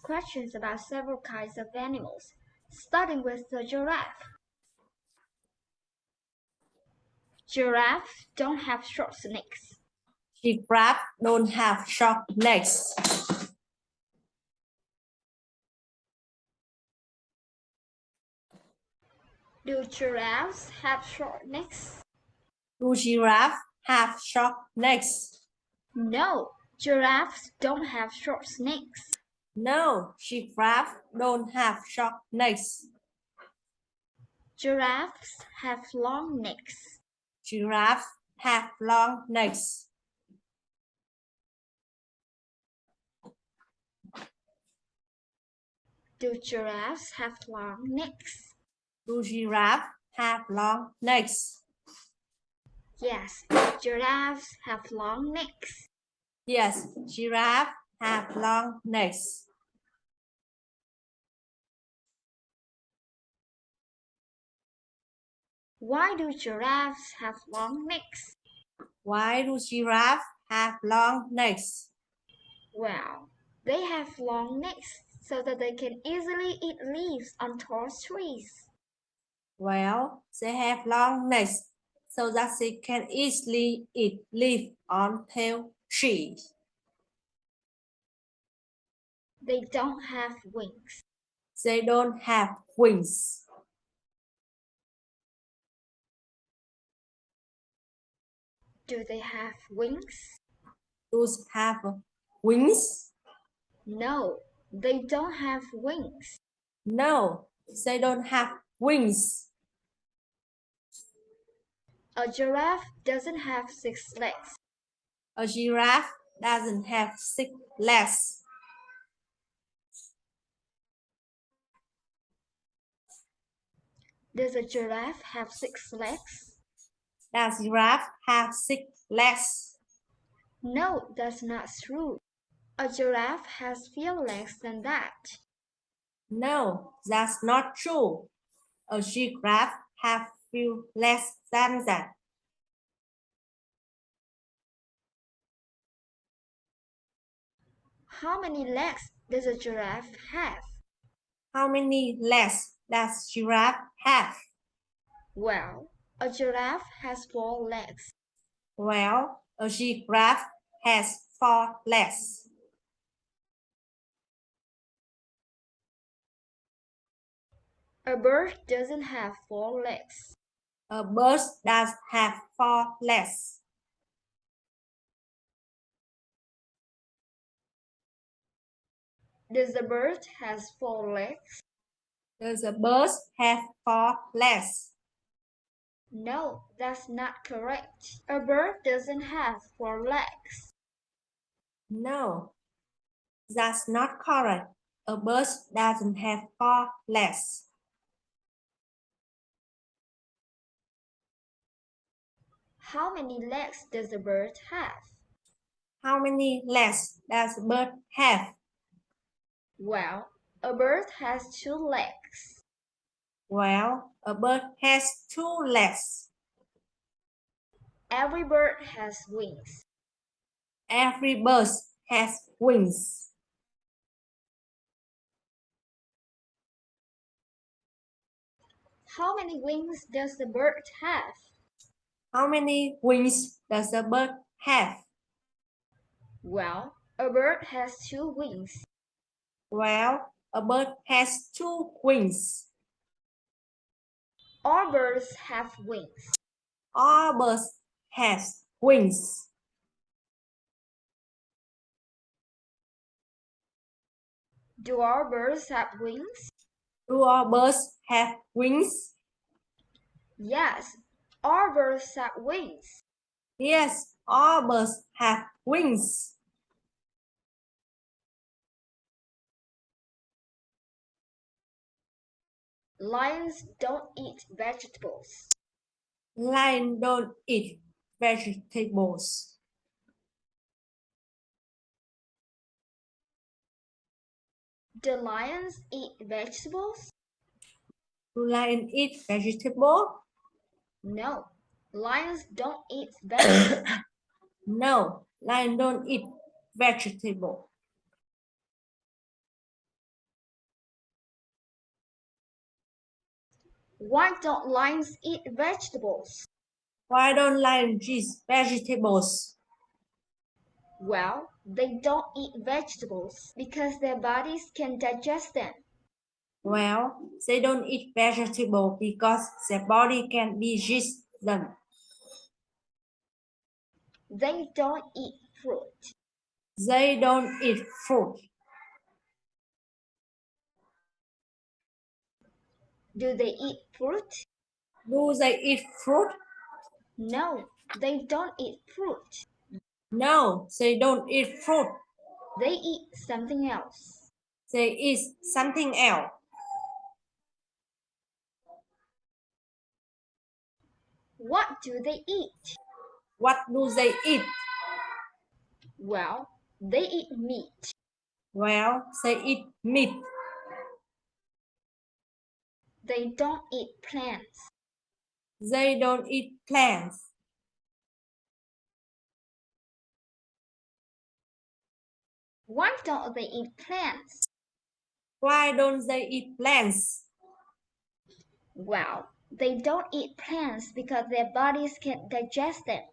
questions about several kinds of animals, starting with the giraffe. Giraffes don't have short necks. Giraffes don't have short necks. Do giraffes have short necks? Do giraffes have short necks? No, giraffes don't have short necks. No, giraffes don't have short necks. Giraffes have long necks. Giraffes have long necks. Do giraffes have long necks? Do giraffes have long necks? Yes, giraffes have long necks. Yes, giraffes have long necks. Why do giraffes have long necks? Why do giraffes have long necks? Well, they have long necks so that they can easily eat leaves on tall trees. Well, they have long necks so that they can easily eat leaves on tall trees. They don't have wings. They don't have wings. Do they have wings? Do they have wings? No, they don't have wings. No, they don't have wings. A giraffe doesn't have 6 legs. A giraffe doesn't have 6 legs. Does a giraffe have 6 legs? Does giraffe have 6 legs? No, that's not true. A giraffe has fewer legs than that. No, that's not true. A giraffe has fewer legs than that. How many legs does a giraffe have? How many legs does giraffe have? Well, a giraffe has 4 legs. Well, a giraffe has 4 legs. A bird doesn't have 4 legs. A bird does have 4 legs. Does the bird has 4 legs? Does a bird have 4 legs? No, that's not correct. A bird doesn't have 4 legs. No, that's not correct. A bird doesn't have 4 legs. How many legs does a bird have? How many legs does a bird have? Well, a bird has 2 legs. Well, a bird has 2 legs. Every bird has wings. Every bird has wings. How many wings does the bird have? How many wings does a bird have? Well, a bird has 2 wings. Well, a bird has 2 wings. All birds have wings. All birds have wings. Do all birds have wings? Do all birds have wings? Yes, all birds have wings. Yes, all birds have wings. Lions don't eat vegetables. Lions don't eat vegetables. Do lions eat vegetables? Do lions eat vegetables? No, lions don't eat vegetables. No, lions don't eat vegetables. Why don't lions eat vegetables? Why don't lions eat vegetables? Well, they don't eat vegetables because their bodies can digest them. Well, they don't eat vegetables because their body can digest them. They don't eat fruit. They don't eat fruit. Do they eat fruit? Do they eat fruit? No, they don't eat fruit. No, they don't eat fruit. They eat something else. They eat something else. What do they eat? What do they eat? Well, they eat meat. Well, they eat meat. They don't eat plants. They don't eat plants. Why don't they eat plants? Why don't they eat plants? Well, they don't eat plants because their bodies can't digest them.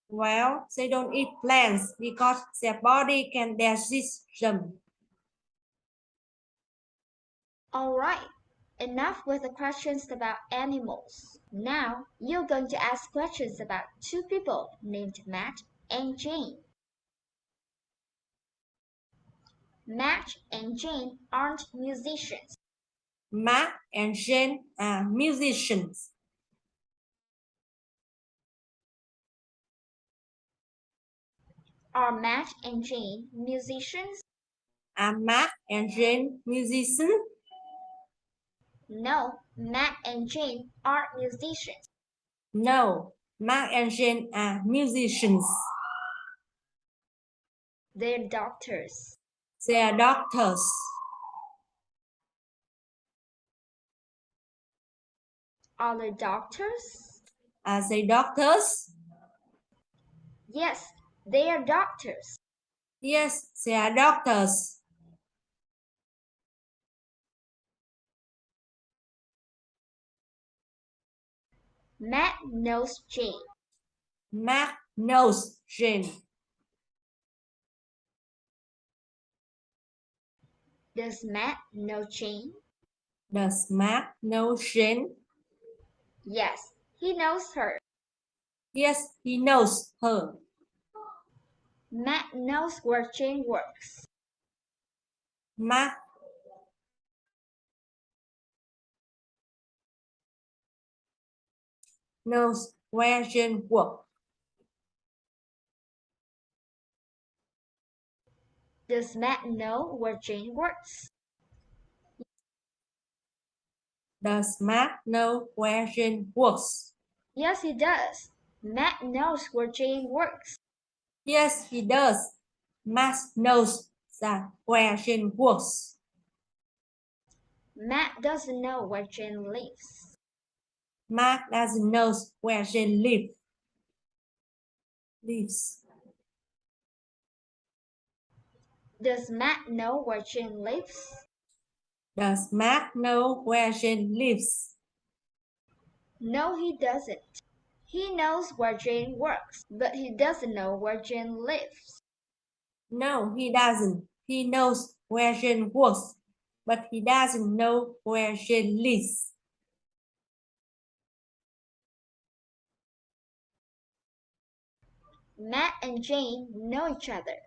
Well, they don't eat plants because their body can digest them. All right, enough with the questions about animals. Now, you're going to ask questions about two people named Matt and Jane. Matt and Jane aren't musicians. Mark and Jane are musicians. Are Matt and Jane musicians? Are Mark and Jane musicians? No, Matt and Jane aren't musicians. No, Mark and Jane are musicians. They're doctors. They are doctors. Are they doctors? Are they doctors? Yes, they are doctors. Yes, they are doctors. Matt knows Jane. Mark knows Jane. Does Matt know Jane? Does Mark know Jane? Yes, he knows her. Yes, he knows her. Matt knows where Jane works. Mark knows where Jane works. Does Matt know where Jane works? Does Mark know where Jane works? Yes, he does. Matt knows where Jane works. Yes, he does. Mark knows that where Jane works. Matt doesn't know where Jane lives. Mark doesn't know where Jane lives. Does Matt know where Jane lives? Does Mark know where Jane lives? No, he doesn't. He knows where Jane works, but he doesn't know where Jane lives. No, he doesn't. He knows where Jane works, but he doesn't know where Jane lives. Matt and Jane know each other.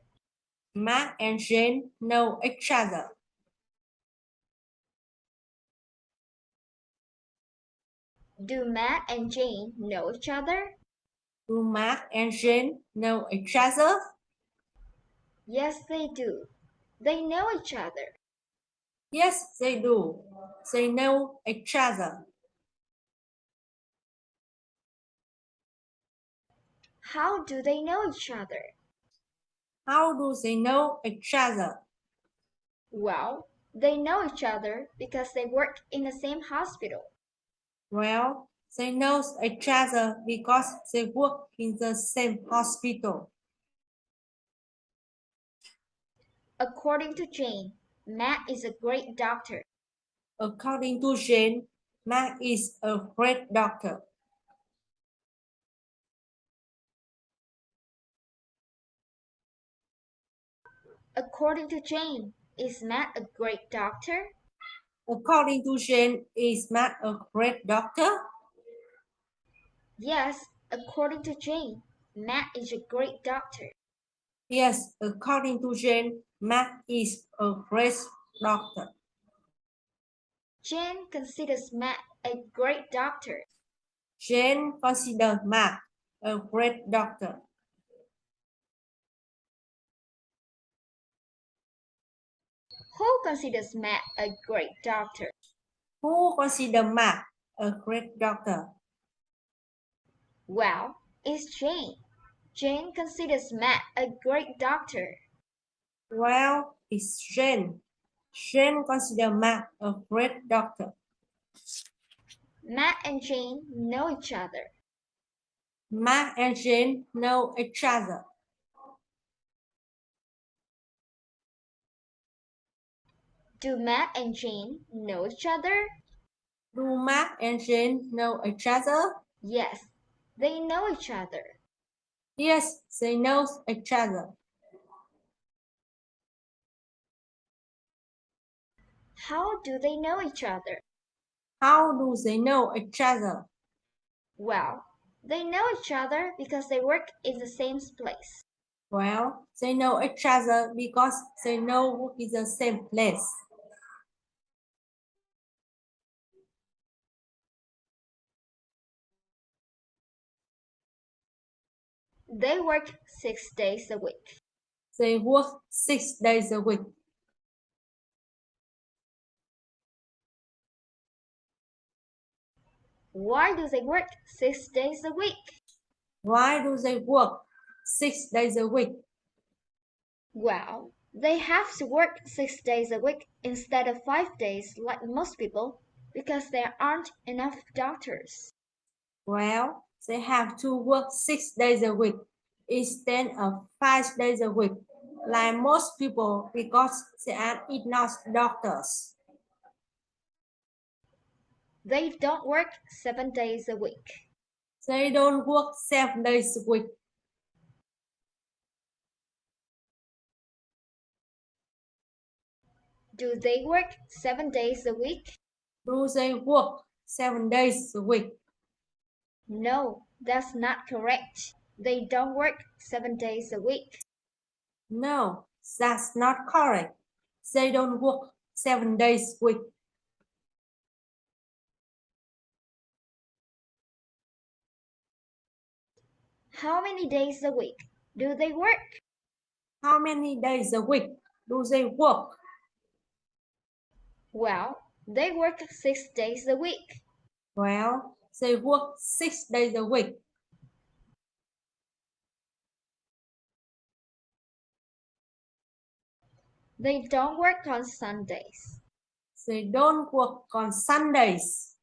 Mark and Jane know each other. Do Matt and Jane know each other? Do Mark and Jane know each other? Yes, they do. They know each other. Yes, they do. They know each other. How do they know each other? How do they know each other? Well, they know each other because they work in the same hospital. Well, they know each other because they work in the same hospital. According to Jane, Matt is a great doctor. According to Jane, Matt is a great doctor. According to Jane, is Matt a great doctor? According to Jane, is Matt a great doctor? Yes, according to Jane, Matt is a great doctor. Yes, according to Jane, Matt is a great doctor. Jane considers Matt a great doctor. Jane considers Matt a great doctor. Who considers Matt a great doctor? Who considers Matt a great doctor? Well, it's Jane. Jane considers Matt a great doctor. Well, it's Jane. Jane considers Matt a great doctor. Matt and Jane know each other. Matt and Jane know each other. Do Matt and Jane know each other? Do Matt and Jane know each other? Yes, they know each other. Yes, they know each other. How do they know each other? How do they know each other? Well, they know each other because they work in the same place. Well, they know each other because they know in the same place. They work 6 days a week. They work 6 days a week. Why do they work 6 days a week? Why do they work 6 days a week? Well, they have to work 6 days a week instead of 5 days like most people because there aren't enough doctors. Well, they have to work 6 days a week instead of 5 days a week, like most people, because there are enough doctors. They don't work 7 days a week. They don't work 7 days a week. Do they work 7 days a week? Do they work 7 days a week? No, that's not correct. They don't work 7 days a week. No, that's not correct. They don't work 7 days a week. How many days a week do they work? How many days a week do they work? Well, they work 6 days a week. Well, they work 6 days a week. They don't work on Sundays. They don't work on Sundays.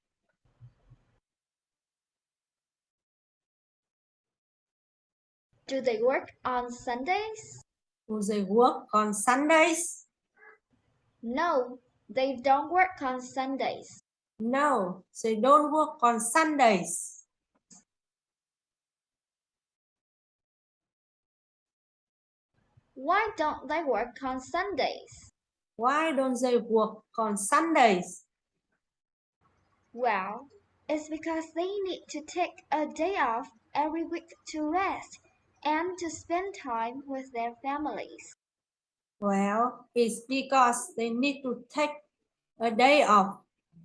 Do they work on Sundays? Do they work on Sundays? No, they don't work on Sundays. No, they don't work on Sundays. Why don't they work on Sundays? Why don't they work on Sundays? Well, it's because they need to take a day off every week to rest and to spend time with their families. Well, it's because they need to take a day off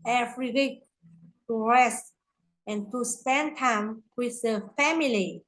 every week to rest and to spend time with the family.